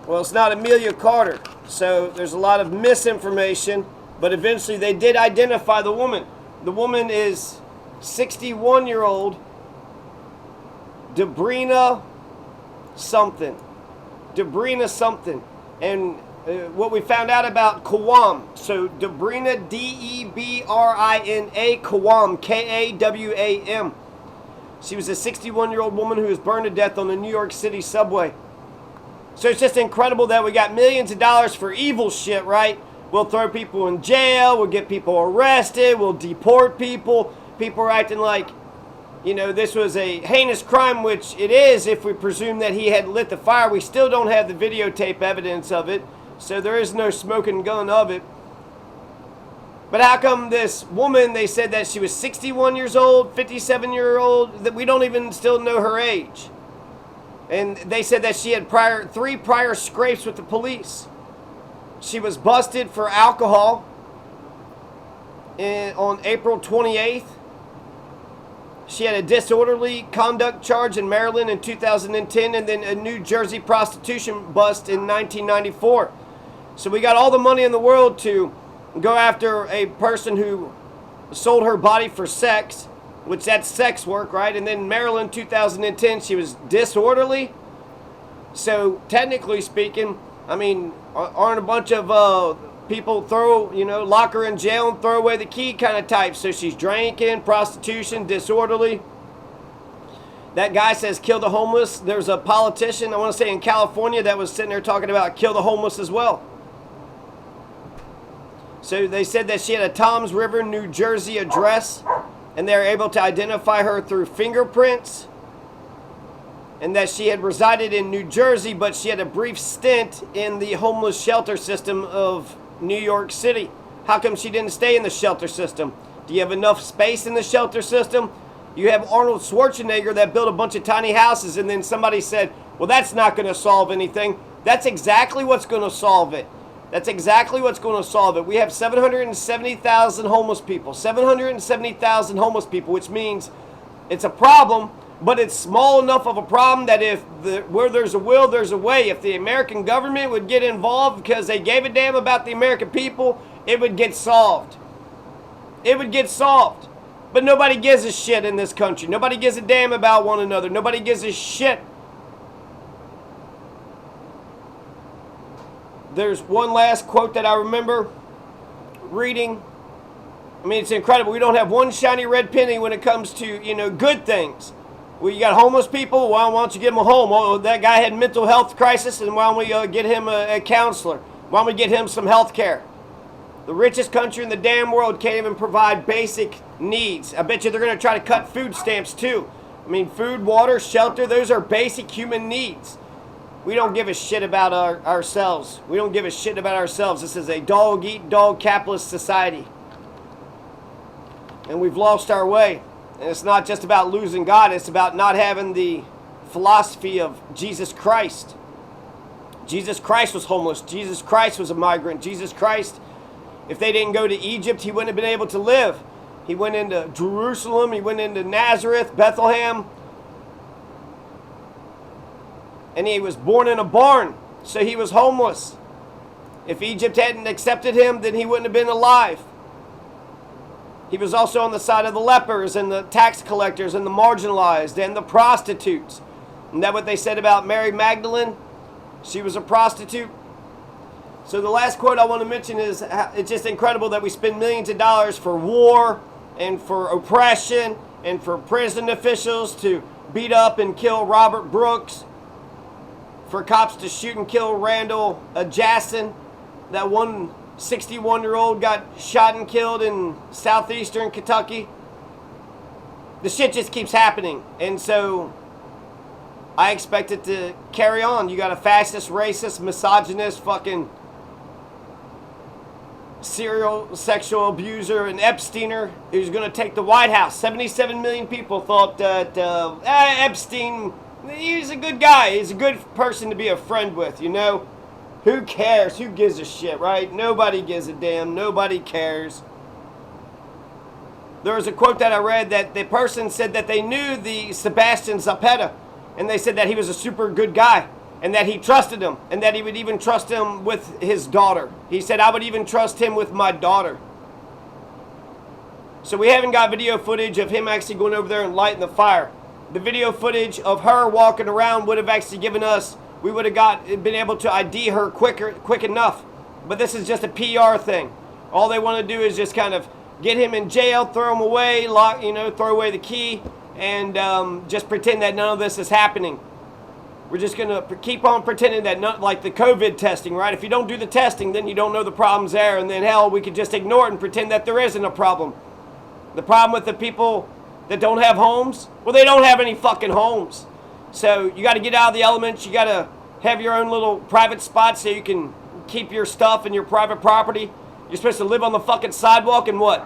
Well, it's not Amelia Carter. So there's a lot of misinformation, but eventually they did identify the woman. The woman is 61-year-old Debrina something. Debrina something. And what we found out about Kawam. So Debrina, D-E-B-R-I-N-A, Kawam, K-A-W-A-M. She was a 61-year-old woman who was burned to death on the New York City subway. So it's just incredible that we got millions of dollars for evil shit, right? We'll throw people in jail, we'll get people arrested, we'll deport people. People are acting like, you know, this was a heinous crime, which it is if we presume that he had lit the fire. We still don't have the videotape evidence of it, so there is no smoking gun of it. But how come this woman, they said that she was 61 years old, 57-year-old, that we don't even still know her age? And they said that she had three prior scrapes with the police. She was busted for alcohol on April 28th. She had a disorderly conduct charge in Maryland in 2010, and then a New Jersey prostitution bust in 1994. So we got all the money in the world to go after a person who sold her body for sex, which that's sex work, right? And then Maryland 2010, she was disorderly. So technically speaking, I mean, aren't a bunch of people lock her in jail and throw away the key kind of type? So she's drinking, prostitution, disorderly. That guy says kill the homeless. There's a politician, I want to say in California, that was sitting there talking about kill the homeless as well. So they said that she had a Toms River, New Jersey address, and they were able to identify her through fingerprints, and that she had resided in New Jersey, but she had a brief stint in the homeless shelter system of New York City. How come she didn't stay in the shelter system? Do you have enough space in the shelter system? You have Arnold Schwarzenegger that built a bunch of tiny houses, and then somebody said, well, that's not going to solve anything. That's exactly what's going to solve it. That's exactly what's going to solve it. We have 770,000 homeless people. 770,000 homeless people, which means it's a problem, but it's small enough of a problem that where there's a will, there's a way. If the American government would get involved because they gave a damn about the American people, it would get solved. It would get solved. But nobody gives a shit in this country. Nobody gives a damn about one another. Nobody gives a shit. There's one last quote that I remember reading. I mean, it's incredible. We don't have one shiny red penny when it comes to, good things. Well, you got homeless people. Why don't you give them a home? Well, that guy had mental health crisis, and why don't we get him a counselor? Why don't we get him some health care? The richest country in the damn world can't even provide basic needs. I bet you they're going to try to cut food stamps too. I mean, food, water, shelter, those are basic human needs. We don't give a shit about ourselves. We don't give a shit about ourselves. This is a dog-eat-dog capitalist society. And we've lost our way. And it's not just about losing God. It's about not having the philosophy of Jesus Christ. Jesus Christ was homeless. Jesus Christ was a migrant. Jesus Christ, if they didn't go to Egypt, he wouldn't have been able to live. He went into Jerusalem. He went into Nazareth, Bethlehem. And he was born in a barn, so he was homeless. If Egypt hadn't accepted him, then he wouldn't have been alive. He was also on the side of the lepers and the tax collectors and the marginalized and the prostitutes. Isn't that what they said about Mary Magdalene? She was a prostitute. So the last quote I want to mention is, it's just incredible that we spend millions of dollars for war and for oppression and for prison officials to beat up and kill Robert Brooks, for cops to shoot and kill Randall Jackson. That one 61-year-old got shot and killed in southeastern Kentucky. The shit just keeps happening. And so I expect it to carry on. You got a fascist, racist, misogynist, fucking serial sexual abuser and Epsteiner who's going to take the White House. 77 million people thought that Epstein, he's a good guy. He's a good person to be a friend with, Who cares? Who gives a shit, right? Nobody gives a damn. Nobody cares. There was a quote that I read that the person said that they knew the Sabastian Zapeta, and they said that he was a super good guy. and that he trusted him, and that he would even trust him with his daughter. He said, I would even trust him with my daughter. So we haven't got video footage of him actually going over there and lighting the fire. The video footage of her walking around would have actually given us, we would have been able to ID her quick enough. But this is just a PR thing. All they want to do is just kind of get him in jail, throw him away, throw away the key, and just pretend that none of this is happening. We're just going to keep on pretending that, like the COVID testing, right? If you don't do the testing, then you don't know the problem's there, and then hell, we could just ignore it and pretend that there isn't a problem. The problem with the people that don't have homes, well, they don't have any fucking homes. So you got to get out of the elements. You got to have your own little private spot so you can keep your stuff and your private property. You're supposed to live on the fucking sidewalk and what?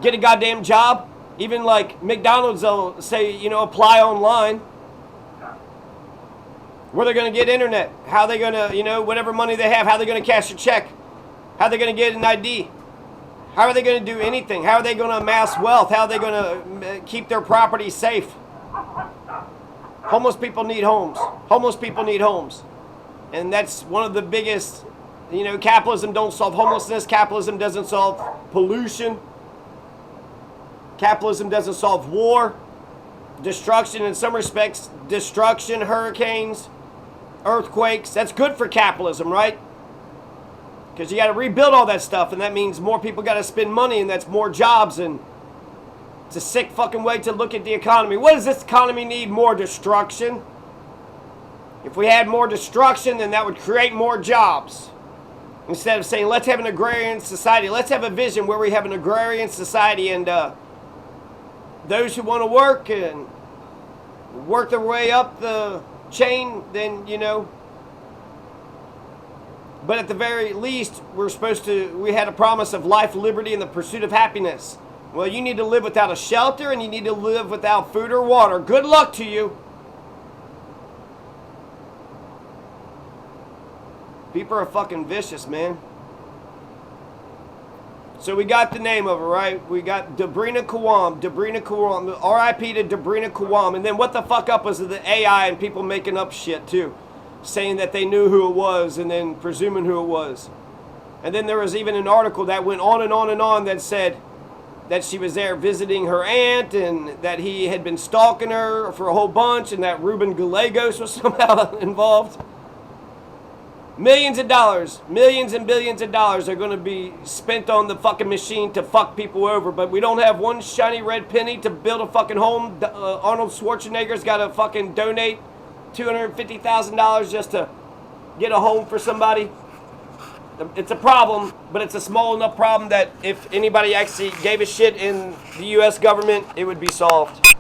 Get a goddamn job? Even like McDonald's will say, apply online. Where they're going to get internet? How are they going to, whatever money they have, how are they going to cash a check? How are they going to get an ID? How are they going to do anything? How are they going to amass wealth? How are they going to keep their property safe? Homeless people need homes. Homeless people need homes. And that's one of the biggest, capitalism don't solve homelessness. Capitalism doesn't solve pollution. Capitalism doesn't solve war. Destruction in some respects. Destruction, hurricanes, earthquakes. That's good for capitalism, right? Because you got to rebuild all that stuff, and that means more people got to spend money, and that's more jobs, and it's a sick fucking way to look at the economy. What does this economy need? More destruction. If we had more destruction, then that would create more jobs. Instead of saying, let's have an agrarian society. Let's have a vision where we have an agrarian society, and those who want to work and work their way up the chain, then, But at the very least, we had a promise of life, liberty, and the pursuit of happiness. Well, you need to live without a shelter, and you need to live without food or water. Good luck to you. People are fucking vicious, man. So we got the name of her, right? We got Debrina Kawam. Debrina Kawam. R.I.P. to Debrina Kawam. And then what the fuck up was the AI and people making up shit, too. Saying that they knew who it was and then presuming who it was. And then there was even an article that went on and on and on that said that she was there visiting her aunt and that he had been stalking her for a whole bunch and that Ruben Gallegos was somehow involved. Millions of dollars, millions and billions of dollars are going to be spent on the fucking machine to fuck people over, but we don't have one shiny red penny to build a fucking home. Arnold Schwarzenegger's got to fucking donate $250,000 just to get a home for somebody. It's a problem, but it's a small enough problem that if anybody actually gave a shit in the U.S. government, it would be solved.